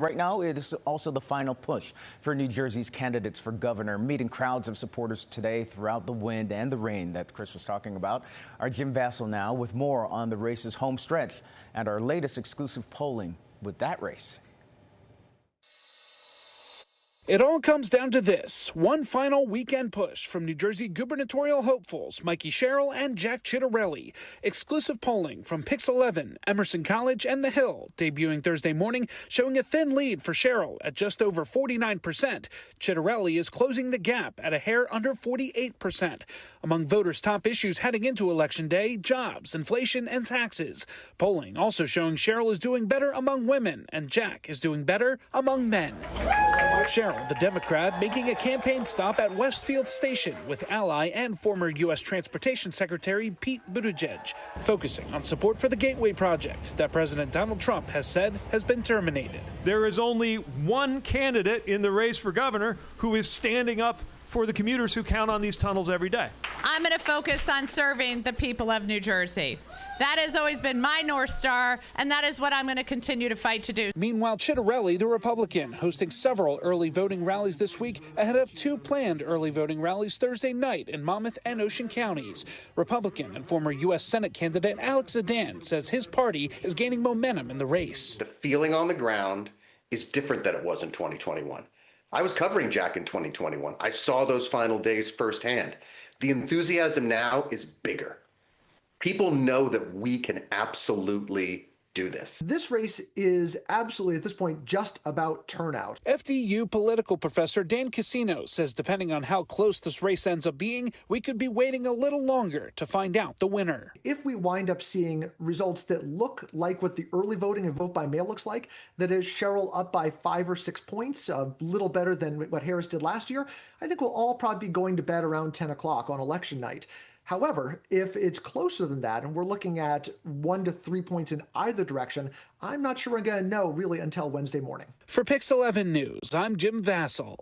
Right now, it is also the final push for New Jersey's candidates for governor, meeting crowds of supporters today throughout the wind and the rain that Chris was talking about. Our Jim Vassell now with more on the race's home stretch and our latest exclusive polling with that race. It all comes down to this, one final weekend push from New Jersey gubernatorial hopefuls Mikie Sherrill and Jack Ciattarelli. Exclusive polling from Pix 11, Emerson College, and The Hill, debuting Thursday morning, showing a thin lead for Sherrill at just over 49%. Ciattarelli is closing the gap at a hair under 48%. Among voters' top issues heading into Election Day, jobs, inflation, and taxes. Polling also showing Sherrill is doing better among women, and Jack is doing better among men. Sherrill, the Democrat, making a campaign stop at Westfield Station with ally and former U.S. Transportation Secretary Pete Buttigieg, focusing on support for the Gateway Project that President Donald Trump has said has been terminated. There is only one candidate in the race for governor who is standing up for the commuters who count on these tunnels every day. I'm going to focus on serving the people of New Jersey. That has always been my North Star, and that is what I'm going to continue to fight to do. Meanwhile, Ciattarelli, the Republican, hosting several early voting rallies this week ahead of two planned early voting rallies Thursday night in Monmouth and Ocean counties. Republican and former U.S. Senate candidate Alex Zdan says his party is gaining momentum in the race. The feeling on the ground is different than it was in 2021. I was covering Jack in 2021. I saw those final days firsthand. The enthusiasm now is bigger. People know that we can absolutely do this. This race is absolutely, at this point, just about turnout. FDU political professor Dan Casino says depending on how close this race ends up being, we could be waiting a little longer to find out the winner. If we wind up seeing results that look like what the early voting and vote by mail looks like, that is Sherrill up by 5 or 6 points, a little better than what Harris did last year, I think we'll all probably be going to bed around 10 o'clock on election night. However, if it's closer than that and we're looking at 1 to 3 points in either direction, I'm not sure we're going to know really until Wednesday morning. For Pix 11 News, I'm Jim Vassell.